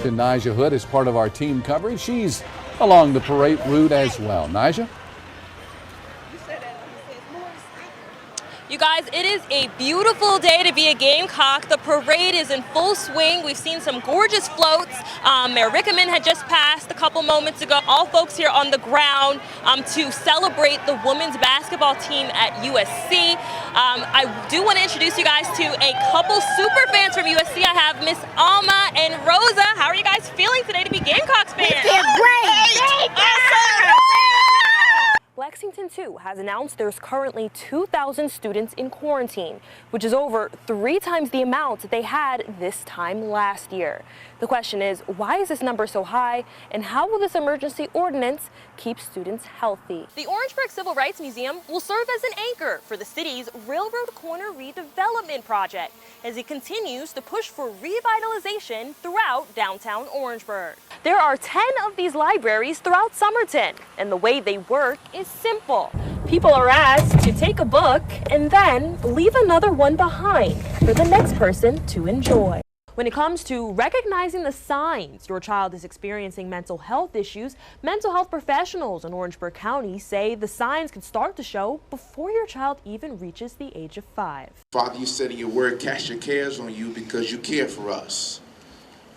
Captain Nydja Hood is part of our team coverage. She's along the parade route as well. Nydja? You guys, it is a beautiful day to be a Gamecock. The parade is in full swing. We've seen some gorgeous floats. Mayor Rickaman had just passed a couple moments ago. All folks here on the ground to celebrate the women's basketball team at USC. I do want to introduce you guys to a couple super fans from USC. I have Miss Alma and Rosa. How are you guys feeling today to be Gamecocks fans? We feel great! Awesome. Lexington, too, has announced there's currently 2,000 students in quarantine, which is over 3 times the amount that they had this time last year. The question is, why is this number so high, and how will this emergency ordinance keep students healthy? The Orangeburg Civil Rights Museum will serve as an anchor for the city's Railroad Corner redevelopment project as it continues to push for revitalization throughout downtown Orangeburg. There are 10 of these libraries throughout Somerton, and the way they work is simple. People are asked to take a book and then leave another one behind for the next person to enjoy. When it comes to recognizing the signs your child is experiencing mental health issues, mental health professionals in Orangeburg County say the signs can start to show before your child even reaches the age of 5. Father, you said in your word, cast your cares on you because you care for us.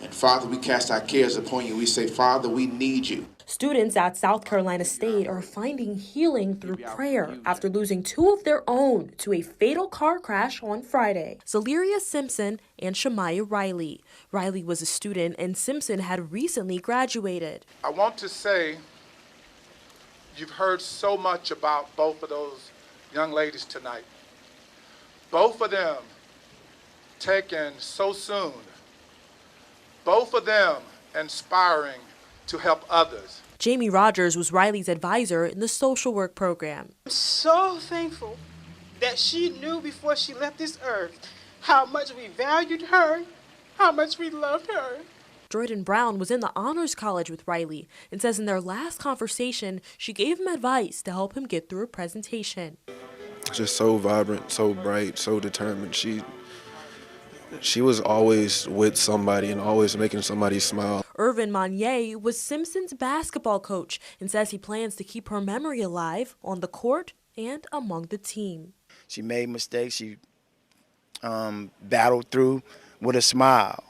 And Father, we cast our cares upon you. We say, Father, we need you. Students at South Carolina State are finding healing through prayer after losing 2 of their own to a fatal car crash on Friday. Zaleria Simpson and Shemaiah Riley. Riley was a student and Simpson had recently graduated. I want to say you've heard so much about both of those young ladies tonight. Both of them taken so soon. Both of them inspiring to help others. Jamie Rogers was Riley's advisor in the social work program. I'm so thankful that she knew before she left this earth how much we valued her, how much we loved her. Jordan Brown was in the Honors College with Riley and says in their last conversation, she gave him advice to help him get through a presentation. Just so vibrant, so bright, so determined. She was always with somebody and always making somebody smile. Irvin Monnier was Simpson's basketball coach and says he plans to keep her memory alive on the court and among the team. She made mistakes. She battled through with a smile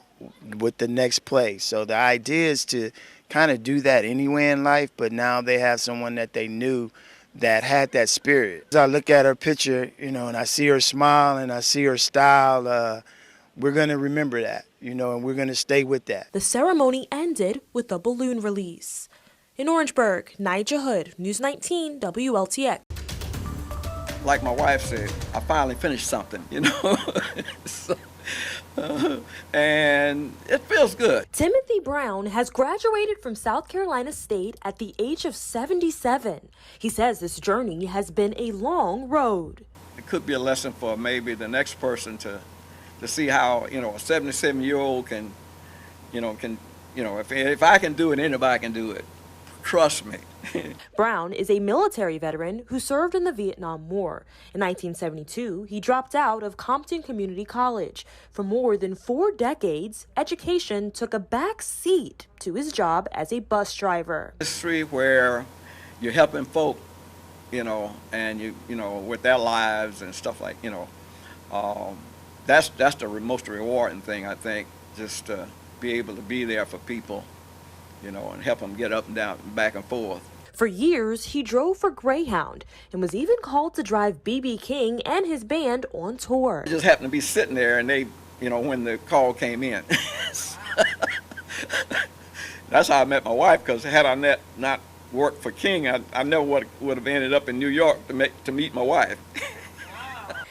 with the next play. So the idea is to kind of do that anywhere in life, but now they have someone that they knew that had that spirit. As I look at her picture, and I see her smile and I see her style, we're going to remember that, and we're going to stay with that. The ceremony ended with a balloon release. In Orangeburg, Nydja Hood, News 19, WLTX. Like my wife said, I finally finished something, and it feels good. Timothy Brown has graduated from South Carolina State at the age of 77. He says this journey has been a long road. It could be a lesson for maybe the next person to see how, a 77-year-old can, if I can do it, anybody can do it. Trust me. Brown is a military veteran who served in the Vietnam War. In 1972, he dropped out of Compton Community College. For more than 4 decades, education took a back seat to his job as a bus driver. Industry where you're helping folk, and with their lives and stuff like, that's the most rewarding thing, I think, just to be able to be there for people, and help them get up and down, back and forth. For years, he drove for Greyhound and was even called to drive B.B. King and his band on tour. I just happened to be sitting there and they, when the call came in. That's how I met my wife, because had I not worked for King, I never would have ended up in New York to meet my wife.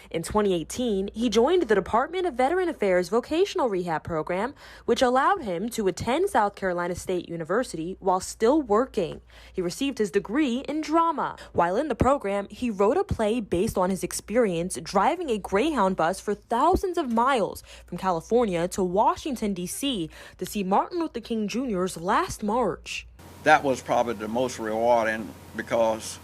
In 2018, he joined the Department of Veteran Affairs Vocational Rehab Program, which allowed him to attend South Carolina State University while still working. He received his degree in drama. While in the program, he wrote a play based on his experience driving a Greyhound bus for thousands of miles from California to Washington, D.C. to see Martin Luther King Jr.'s last march. That was probably the most rewarding, because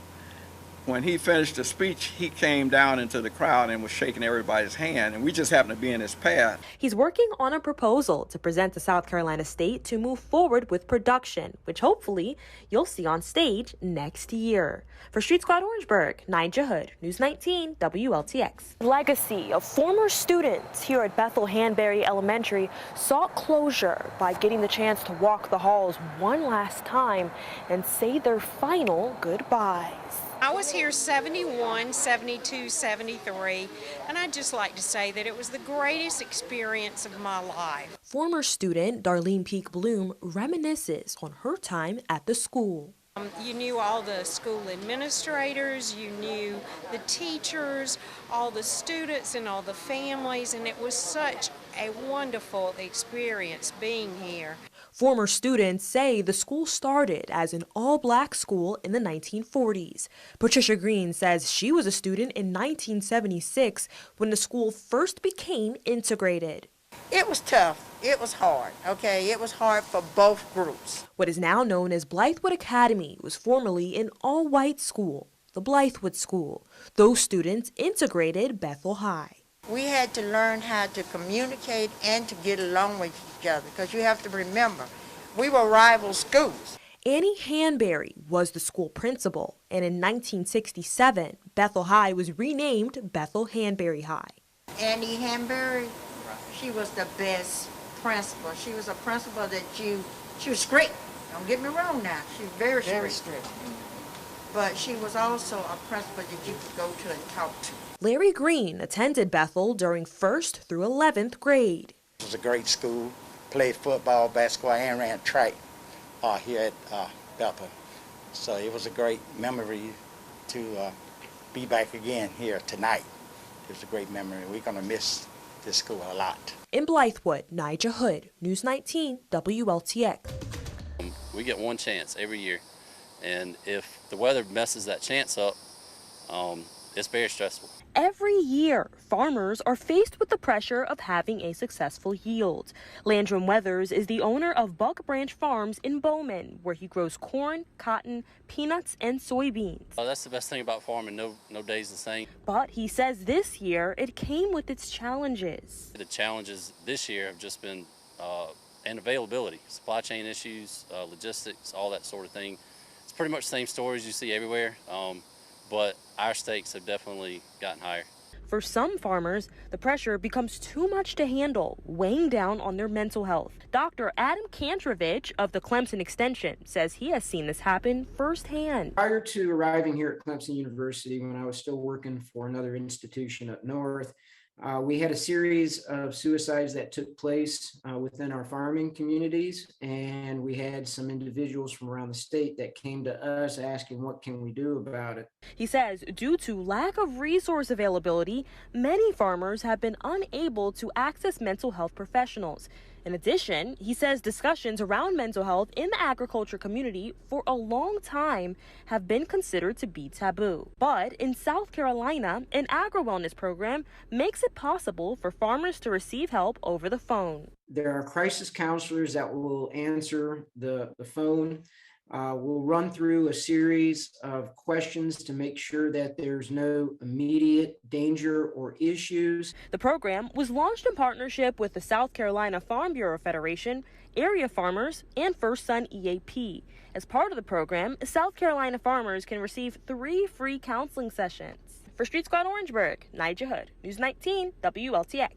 when he finished the speech, he came down into the crowd and was shaking everybody's hand, and we just happened to be in his path. He's working on a proposal to present to South Carolina State to move forward with production, which hopefully you'll see on stage next year. For Street Squad Orangeburg, Nydja Hood, News 19, WLTX. Legacy of former students here at Bethel Hanbury Elementary sought closure by getting the chance to walk the halls one last time and say their final goodbyes. I was here 71, 72, 73, and I'd just like to say that it was the greatest experience of my life. Former student Darlene Peak Bloom reminisces on her time at the school. You knew all the school administrators, you knew the teachers, all the students and all the families, and it was such a wonderful experience being here. Former students say the school started as an all-black school in the 1940s. Patricia Green says she was a student in 1976 when the school first became integrated. It was tough. It was hard, okay? It was hard for both groups. What is now known as Blythewood Academy was formerly an all-white school, the Blythewood School. Those students integrated Bethel High. We had to learn how to communicate and to get along with each other, because you have to remember, we were rival schools. Annie Hanbury was the school principal, and in 1967, Bethel High was renamed Bethel Hanbury High. Annie Hanbury, she was the best principal. She was a principal that she was strict. Don't get me wrong now. She was very strict. But she was also a principal that you could go to and talk to. Larry Green attended Bethel during 1st through 11th grade. It was a great school. Played football, basketball, and ran track here at Bethel. So it was a great memory to be back again here tonight. It was a great memory. We're going to miss this school a lot. In Blythewood, Nydja Hood, News 19, WLTX. We get one chance every year, and if the weather messes that chance up, it's very stressful. Every year, farmers are faced with the pressure of having a successful yield. Landrum Weathers is the owner of Buck Branch Farms in Bowman, where he grows corn, cotton, peanuts, and soybeans. That's the best thing about farming, no day's the same. But he says this year it came with its challenges. The challenges this year have just been and availability, supply chain issues, logistics, all that sort of thing. It's pretty much the same stories you see everywhere. But our stakes have definitely gotten higher. For some farmers, the pressure becomes too much to handle, weighing down on their mental health. Dr. Adam Kantrovich of the Clemson Extension says he has seen this happen firsthand. Prior to arriving here at Clemson University, when I was still working for another institution up north, we had a series of suicides that took place within our farming communities, and we had some individuals from around the state that came to us asking what can we do about it. He says due to lack of resource availability, many farmers have been unable to access mental health professionals. In addition, he says discussions around mental health in the agriculture community for a long time have been considered to be taboo. But in South Carolina, an agri-wellness program makes it possible for farmers to receive help over the phone. There are crisis counselors that will answer the phone. We'll run through a series of questions to make sure that there's no immediate danger or issues. The program was launched in partnership with the South Carolina Farm Bureau Federation, area farmers, and First Son EAP. As part of the program, South Carolina farmers can receive 3 free counseling sessions. For Street Squad Orangeburg, Nydja Hood, News 19, WLTX.